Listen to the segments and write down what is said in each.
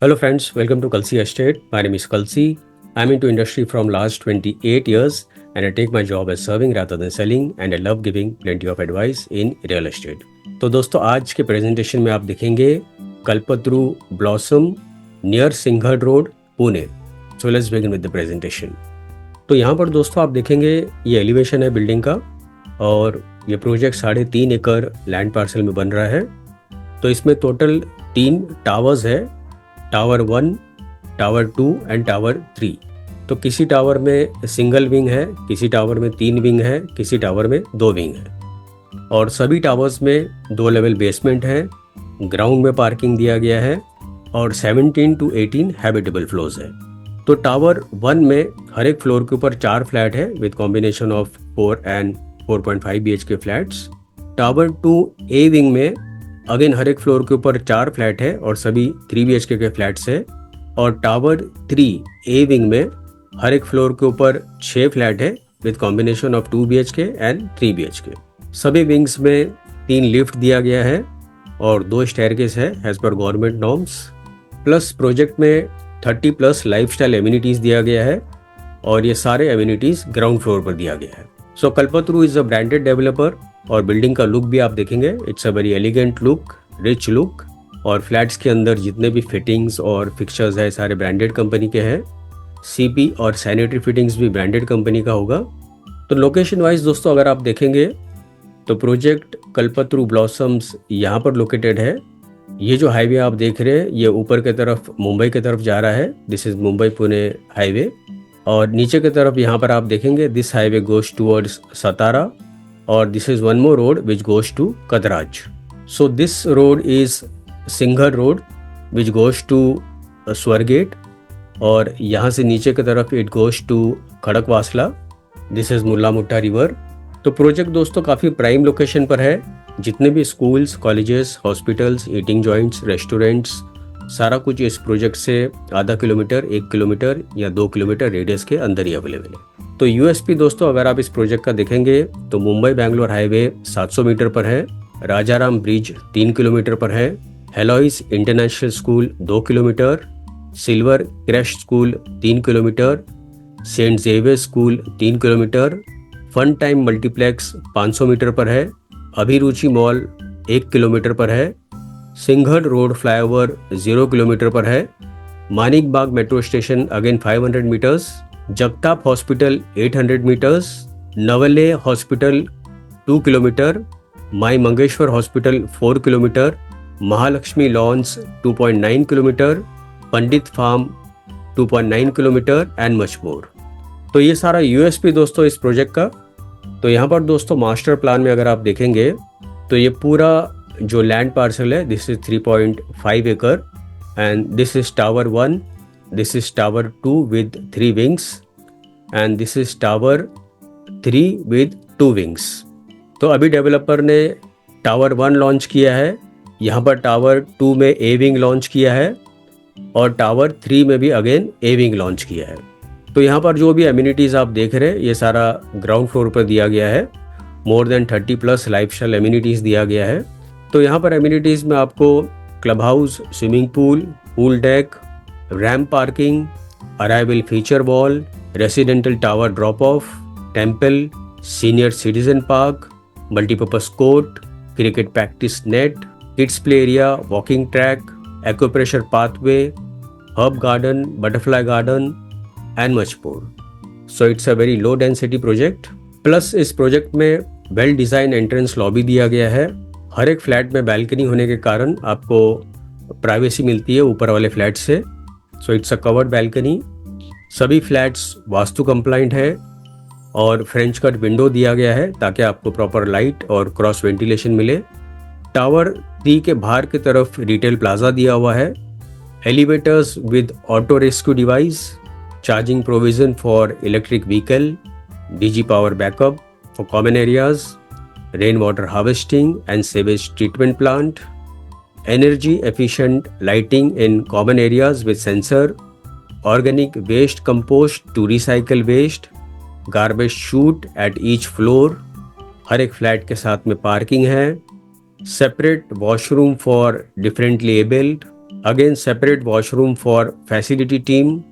Hello friends, welcome to Kalsi Estate. My name is Kalsi. I'm into industry from last 28 years and I take my job as serving rather than selling and I love giving plenty of advice in real estate. तो दोस्तों आज के presentation में आप देखेंगे Kalpataru blossom near Sinhagad road Pune. So let's begin with the presentation. तो यहाँ पर दोस्तों आप देखेंगे ये एलिवेशन है बिल्डिंग का और ये प्रोजेक्ट 3.5 एकड़ लैंड पार्सल में बन रहा है. तो इसमें टोटल 3 टावर्स है, टावर 1, टावर 2 एंड टावर 3. तो किसी टावर में सिंगल विंग है, किसी टावर में 3 विंग है, किसी टावर में 2 विंग है और सभी टावर्स में 2 लेवल बेसमेंट है. ग्राउंड में पार्किंग दिया गया है और 17 to 18 हैबिटेबल फ्लोर्स है. तो टावर 1 में हर एक फ्लोर के ऊपर 4 फ्लैट है with combination of 4 and 4.5 BHK flats. Tower 2 A wing में अगेन हर एक फ्लोर के ऊपर 4 फ्लैट है और सभी 3 BHK के फ्लैट्स है. और टावर 3 ए विंग में हर एक फ्लोर के ऊपर 6 फ्लैट है with combination of 2 BHK and 3 BHK. सभी विंग्स में 3 लिफ्ट दिया गया है और 2 स्टेयरकेस है as per government norms. Plus project में 30+ लाइफस्टाइल एमिनिटीज दिया गया है और ये सारे एमिनिटीज ग्राउंड फ्लोर पर दिया गया है. So Kalpataru is a branded developer और बिल्डिंग का लुक भी आप देखेंगे, it's a very elegant look, rich look. और फ्लैट्स के अंदर जितने भी फिटिंग्स और फिक्चर्स है सारे ब्रांडेड कंपनी के हैं. सीपी और सैनिटरी फिटिंग्स भी ब्रांडेड कंपनी का होगा. तो लोकेशन वाइज दोस्तों अगर आप देखेंगे तो प्रोजेक्ट कल्पतरू ब्लॉसम्स यहाँ पर लोकेटेड है. ये जो हाईवे आप देख रहे हैं ये ऊपर की तरफ मुंबई की तरफ जा रहा है, this is Mumbai Pune highway. और नीचे की तरफ यहाँ पर आप देखेंगे this highway goes towards Satara और this is one more road which goes to Katraj. So this road is Sinhagad road which goes to Swargate और यहाँ से नीचे की तरफ it goes to Khadakwasla. This is Mula Mutha river. तो प्रोजेक्ट दोस्तों काफ़ी प्राइम लोकेशन पर है. जितने भी schools, colleges, hospitals, eating joints, restaurants, सारा कुछ इस प्रोजेक्ट से आधा किलोमीटर, 1 किलोमीटर या 2 किलोमीटर रेडियस के अंदर ही अवेलेबल है. तो यूएसपी दोस्तों अगर आप इस प्रोजेक्ट का देखेंगे तो मुंबई बैंगलोर हाईवे 700 मीटर पर है, राजाराम ब्रिज 3 किलोमीटर पर है, Heloise international school 2 kilometre, silver crest school 3 kilometre, saint Xavier school 3 kilometre, fun time multiplex 500 metre पर है, अभिरुचि मॉल 1 किलोमीटर पर है, सिंघड रोड फ्लाईओवर 0 किलोमीटर पर है, Manik Baug metro station again 500 metres, Jagtap hospital 800 metres, Navale hospital 2 kilometre, Mai Mangeshwar hospital 4 kilometre, Mahalakshmi lawns 2.9 kilometre, Pandit farm 2.9 kilometre and much more. तो ये सारा यूएसपी दोस्तों इस प्रोजेक्ट का. तो यहाँ पर दोस्तों मास्टर प्लान में अगर आप देखेंगे तो ये पूरा जो लैंड पार्सल है दिस इज 3.5 एकड़ and this is tower 1, this is tower 2 with 3 wings and this is tower 3 with 2 wings. तो अभी डेवलपर ने टावर 1 लॉन्च किया है, यहाँ पर टावर 2 में ए विंग लॉन्च किया है और टावर 3 में भी अगेन ए विंग लॉन्च किया है. तो यहाँ पर जो भी एमिनिटीज़ आप देख रहे हैं ये सारा ग्राउंड फ्लोर पर दिया गया है. मोर देन 30+ लाइफस्टाइल एमिनिटीज़ दिया गया है. तो यहाँ पर एमिनिटीज़ में आपको club house, swimming pool, pool deck, ramp parking, arrival feature wall, residential tower drop of, temple, senior citizen park, multipurpose court, cricket practice net, kids play area, walking track, acupressure pathway, herb garden, butterfly garden and much more. So it's a very low density project. Plus इस project में well design entrance lobby दिया गया है. हर एक flat में balcony होने के कारण आपको प्राइवेसी मिलती है ऊपर वाले फ्लैट से. So it's a covered balcony. सभी फ्लैट्स वास्तु कंप्लाइंट है और फ्रेंच कट विंडो दिया गया है ताकि आपको प्रॉपर लाइट और क्रॉस वेंटिलेशन मिले. टावर 3 के बाहर की तरफ रिटेल प्लाजा दिया हुआ है, elevators with auto rescue device, charging provision for electric vehicle, DG power backup for common areas, rain water harvesting and sewage treatment plant, energy efficient lighting in common areas with sensor, organic waste compost to recycle waste, garbage chute at each floor. हर एक flat के साथ में parking है, separate washroom for differently abled, Again, separate washroom for facility team,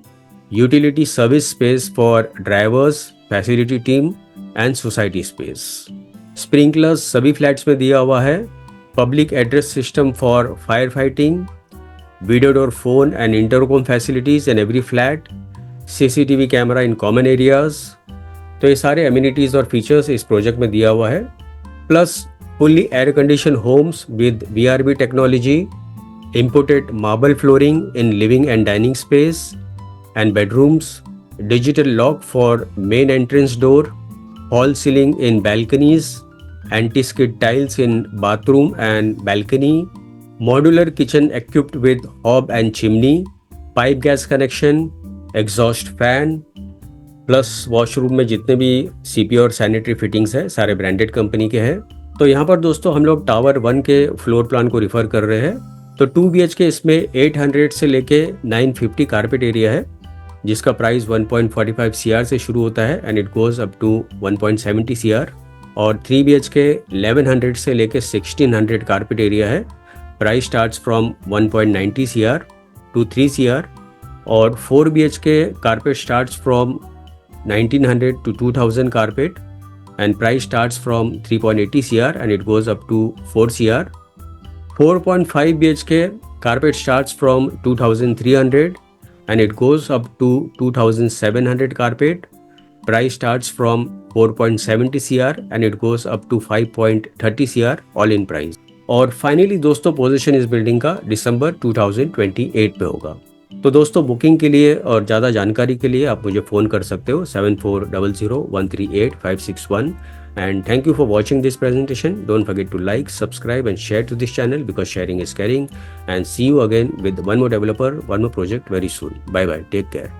utility service space for drivers, facility team and society space. Sprinklers सभी flats में दिया हुआ है. Public address system for firefighting, video door phone and intercom facilities in every flat, CCTV camera in common areas. तो ये सारे amenities और features इस प्रोजेक्ट में दिया हुआ है. Plus fully air conditioned homes with VRB technology, imported marble flooring in living and dining space and bedrooms, digital lock for main entrance door, hall ceiling in balconies, anti-skid tiles in bathroom and balcony, modular kitchen equipped with hob and chimney, pipe gas connection, exhaust fan, plus washroom में जितने भी CP और sanitary fittings है सारे branded company के हैं. तो यहाँ पर दोस्तों हम लोग टावर 1 के फ्लोर प्लान को रिफर कर रहे हैं. तो 2 BHK इसमें 800 से लेके 950 कारपेट एरिया है जिसका प्राइस 1.45 CR से शुरू होता है and it goes up to 1.70 CR. और 3 BHK 1100 से लेके 1600 कारपेट एरिया है. Price starts from 1.90 CR to 3 CR. और 4 BHK carpet starts from 1900 to 2000 carpet and price starts from 3.80 CR and it goes up to 4 CR. 4.5 BHK carpet starts from 2300 and it goes up to 2700 carpet. Price starts from 4.70 CR and it goes up to 5.30 CR all in price. और finally दोस्तों position इस building का दिसंबर 2028 पे होगा. तो दोस्तों booking के लिए और ज़्यादा जानकारी के लिए आप मुझे फ़ोन कर सकते हो 7400138561. And thank you for watching this presentation. Don't forget to like, subscribe and share to this channel because sharing is caring. And see you again with one more developer, one more project very soon. Bye bye. Take care.